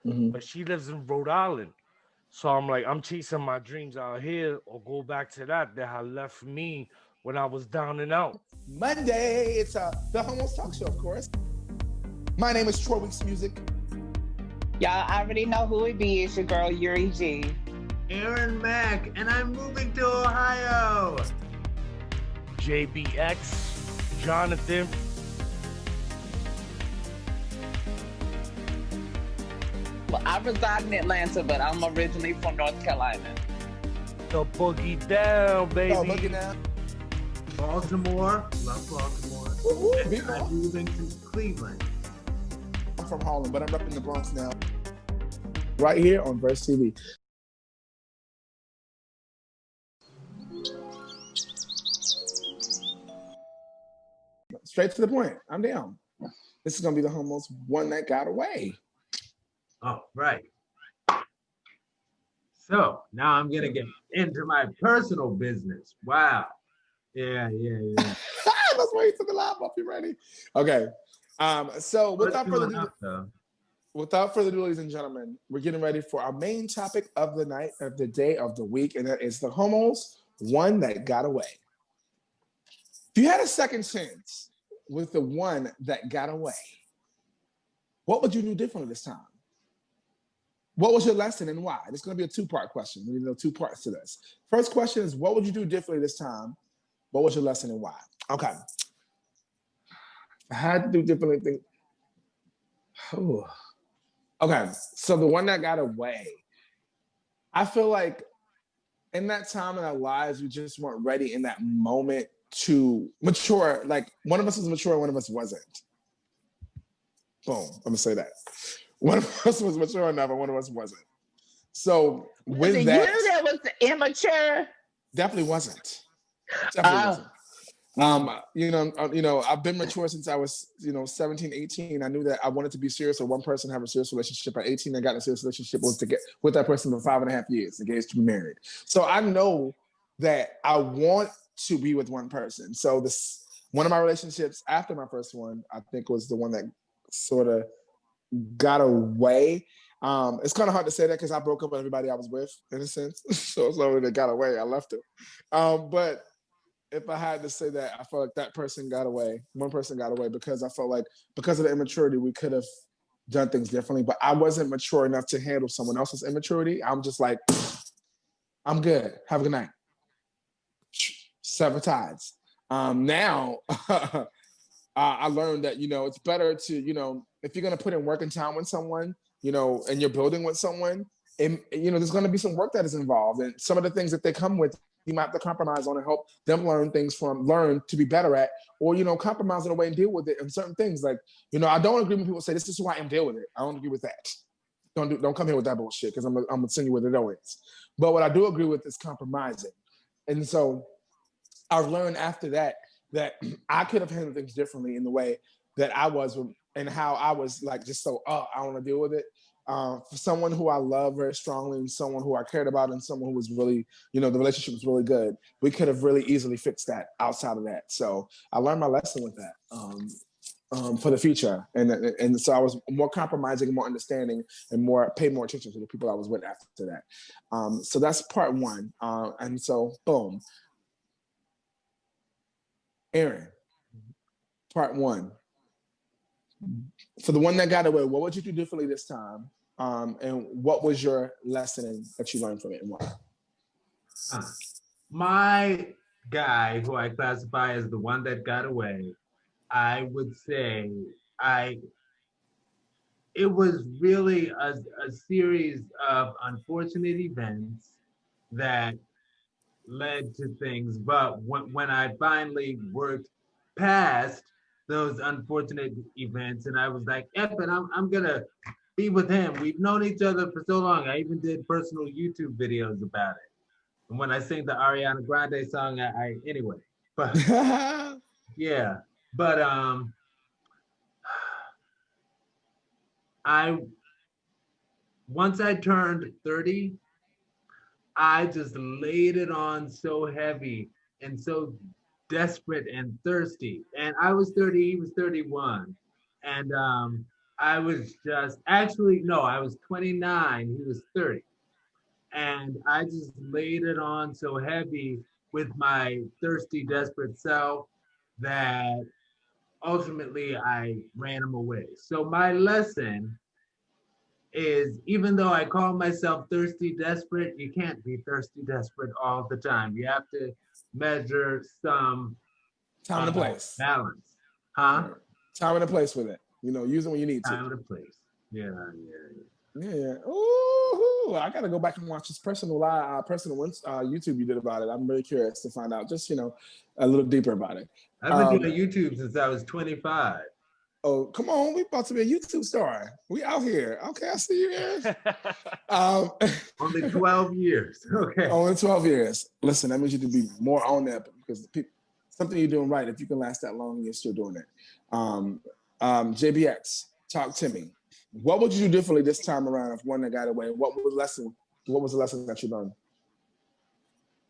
but she lives in Rhode Island. So I'm like, I'm chasing my dreams out here, or go back to that had left me when I was down and out. Monday, it's the Homos Talk Show, of course. My name is Troy Weeks Music. Y'all already know who it be. It's your girl, Yuri G. Aaron Mack, and I'm moving to Ohio. JBX, Jonathan. Well, I reside in Atlanta, but I'm originally from North Carolina. The boogie down, baby. Oh, boogie down. Baltimore, love Baltimore. And I'm moving to Cleveland. I'm from Harlem, but I'm up in the Bronx now. Right here on Verse TV. Straight to the point. I'm down. This is gonna be the Homos One That Got Away. Oh, right. So now I'm gonna get into my personal business. Wow. Yeah. That's why you took the live off. You ready? Okay. So without further ado, ladies and gentlemen, we're getting ready for our main topic of the night, of the day, of the week, and that is the Homos One That Got Away. If you had a second chance with the one that got away, what would you do differently this time? What was your lesson and why? It's going to be a two-part question. We need to know two parts to this. First question is, what would you do differently this time? What was your lesson and why? Okay. I had to do differently things. Oh. Okay, so the one that got away, I feel like in that time in our lives, we just weren't ready in that moment to mature. Like, one of us was mature, one of us wasn't. Boom, I'm gonna say that. One of us was mature enough, and one of us wasn't. So with was it that, you that was immature? definitely wasn't. Definitely wasn't. I've been mature since I was, 17, 18. I knew that I wanted to be serious with one person, have a serious relationship. At 18, I got in a serious relationship, was to get with that person for 5.5 years, engaged to be married. So I know that I want to be with one person. So one of my relationships after my first one, I think, was the one that sort of got away. It's kind of hard to say that because I broke up with everybody I was with, in a sense. So it's not really that got away. I left it. But if I had to say that, I felt like that person got away. One person got away because I felt like because of the immaturity, we could have done things differently. But I wasn't mature enough to handle someone else's immaturity. I'm just like, I'm good. Have a good night. Sever ties. Now, I learned that, it's better to, if you're going to put in work and time with someone, and you're building with someone, and, there's going to be some work that is involved. And some of the things that they come with, you might have to compromise on and help them learn to be better at, or, compromise in a way and deal with it. And certain things like, I don't agree when people say, this is who I am, deal with it. I don't agree with that. Don't come here with that bullshit, because I'm going to send you where it is. But what I do agree with is compromising. And so I've learned after that I could have handled things differently in the way that I was, and how I was like, just so, I don't want to deal with it. For someone who I love very strongly, and someone who I cared about, and someone who was really, the relationship was really good, we could have really easily fixed that outside of that. So I learned my lesson with that for the future. And so I was more compromising, more understanding, and paid more attention to the people I was with after that. So that's part one. And so, boom. Aaron, part one. For the one that got away, what would you do differently this time? And what was your lesson that you learned from it, and why? My guy, who I classify as the one that got away, I would say it was really a series of unfortunate events that led to things. But when I finally worked past those unfortunate events, and I was like, F it, I'm gonna be with him. We've known each other for so long. I even did personal YouTube videos about it. And when I sing the Ariana Grande song, anyway. But yeah. But once I turned 30, I just laid it on so heavy and so desperate and thirsty. And I was 30, he was 31. And I was just actually no, I was 29, he was 30. And I just laid it on so heavy with my thirsty, desperate self that ultimately I ran him away. So my lesson is even though I call myself thirsty, desperate, you can't be thirsty, desperate all the time. You have to measure some Time and a place. balance. Huh? Right. Time and a place with it. You know, use it when you need to. Time and a place. Yeah, yeah, Yeah. Ooh, I gotta go back and watch this personal YouTube you did about it. I'm really curious to find out, just a little deeper about it. I've been doing YouTube since I was 25. Oh, come on, we about to be a YouTube star. We out here. Okay, I see you here. Only 12 years. Okay. Only 12 years. Listen, that means you to be more on that because something you're doing right. If you can last that long, you're still doing it. JBX, talk to me. What would you do differently this time around if one that got away? What was the lesson that you learned?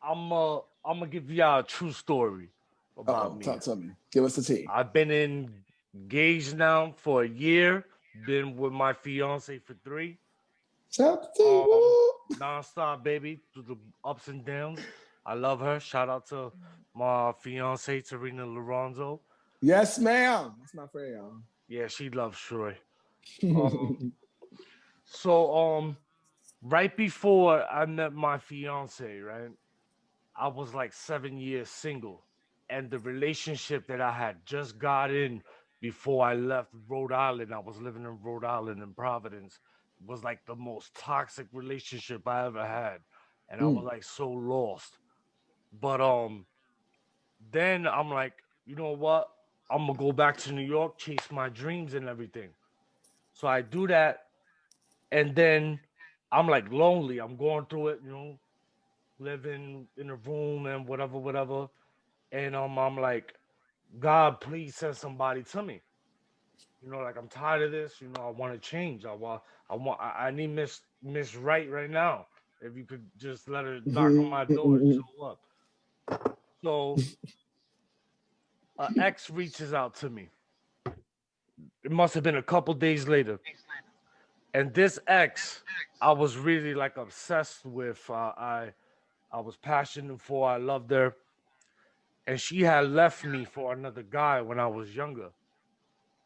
I'm gonna give y'all a true story about me. Talk to me. Give us the tea. I've been engaged now for a year. Been with my fiance for 3. Non-stop, baby, through the ups and downs. I love her. Shout out to my fiance, Tarina Lorenzo. Yes, ma'am. That's my friend, y'all. Yeah, she loves Troy. So right before I met my fiance, right, I was like 7 years single, and the relationship that I had just got in before I left Rhode Island, I was living in Rhode Island in Providence, was like the most toxic relationship I ever had, and I was like so lost. But then I'm like, you know what? I'm gonna go back to New York, chase my dreams and everything. So I do that, and then I'm like lonely. I'm going through it, living in a room and whatever, whatever. And I'm like, God, please send somebody to me. Like I'm tired of this. I want to change. I need Miss right now. If you could just let her knock on my door and show up. So an ex reaches out to me. It must have been a couple days later. And this ex, I was really like obsessed with. I was passionate for. I loved her, and she had left me for another guy when I was younger.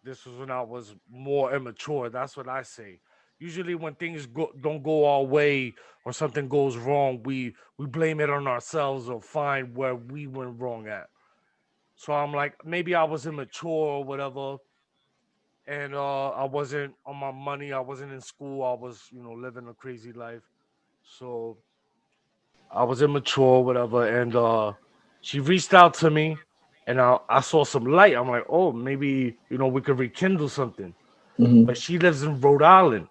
This was when I was more immature. That's what I say. Usually, when things don't go our way or something goes wrong, we blame it on ourselves or find where we went wrong at. So I'm like, maybe I was immature or whatever, and I wasn't on my money. I wasn't in school. I was, living a crazy life. So I was immature, whatever, and she reached out to me, and I saw some light. I'm like, oh, maybe we could rekindle something. But she lives in Rhode Island,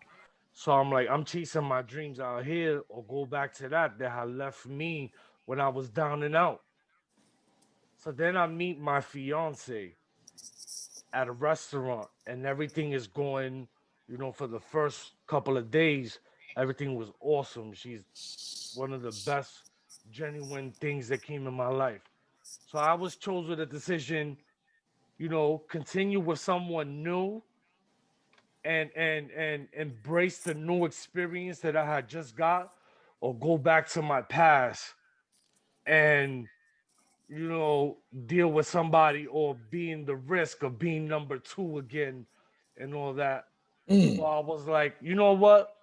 so I'm like, I'm chasing my dreams out here, or go back to that had left me when I was down and out. So then I meet my fiance at a restaurant, and everything is going, for the first couple of days, everything was awesome. She's one of the best genuine things that came in my life. So I was chose with a decision, continue with someone new and embrace the new experience that I had just got, or go back to my past and deal with somebody or being the risk of being number 2 again and all that. So I was like, you know what?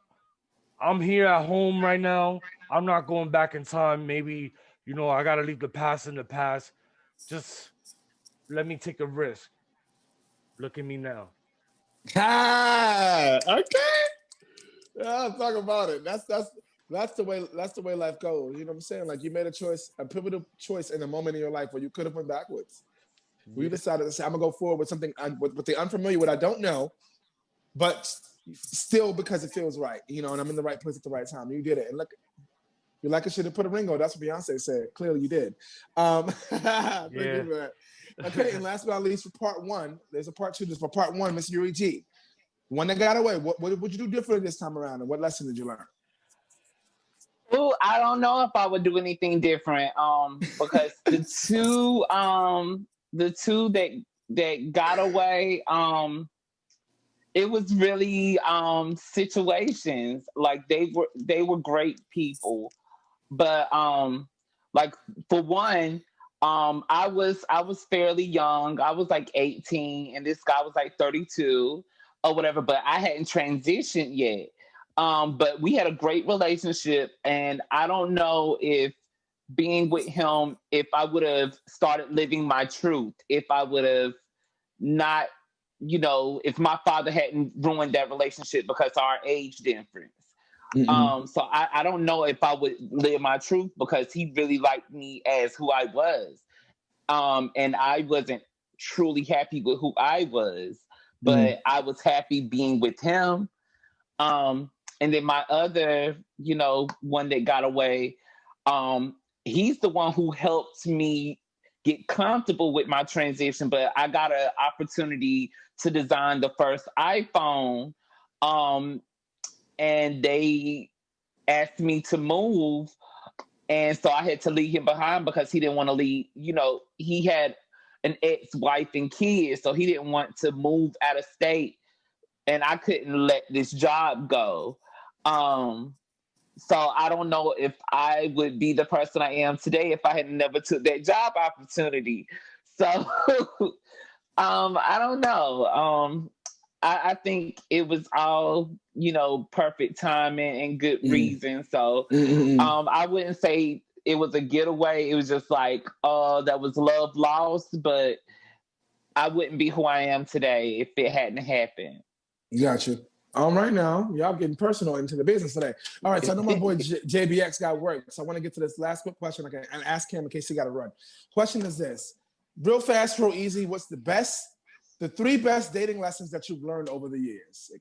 I'm here at home right now. I'm not going back in time. Maybe, I got to leave the past in the past. Just let me take a risk. Look at me now. Okay. Yeah, talk about it. That's the way life goes. You know what I'm saying? Like you made a choice, a pivotal choice in a moment in your life where you could have went backwards. We decided to say, I'm gonna go forward with something with the unfamiliar, what I don't know, but still because it feels right, and I'm in the right place at the right time. You did it, and look, you like I should have put a ring on. That's what Beyonce said. Clearly, you did. Thank you for that. Okay, and last but not least, for part one, there's a part two. Just for part one, Miss Yuri G, one that got away. What would you do differently this time around, and what lesson did you learn? Oh, I don't know if I would do anything different. Because the two that got away, it was really situations. Like they were great people. But like for one, I was fairly young. I was like 18 and this guy was like 32 or whatever, but I hadn't transitioned yet. But we had a great relationship, and I don't know if being with him, if I would have started living my truth, if I would have not, if my father hadn't ruined that relationship because of our age difference. Mm-mm. So I don't know if I would live my truth because he really liked me as who I was. And I wasn't truly happy with who I was, Mm. but I was happy being with him. And then my other, one that got away, he's the one who helped me get comfortable with my transition. But I got an opportunity to design the first iPhone. Um, and they asked me to move. And so I had to leave him behind because he didn't want to leave. He had an ex-wife and kids, so he didn't want to move out of state, and I couldn't let this job go. Um, so I don't know if I would be the person I am today if I had never took that job opportunity. So I don't know. I think it was all, perfect timing and good Mm. reason. So Mm-mm. I wouldn't say it was a getaway. It was just like, that was love lost, but I wouldn't be who I am today if it hadn't happened. Got you. Right now, y'all getting personal into the business today. All right, so I know my boy JBX got work, so I want to get to this last quick question and ask him in case he got to run. Question is this: real fast, real easy. What's the three best dating lessons that you've learned over the years?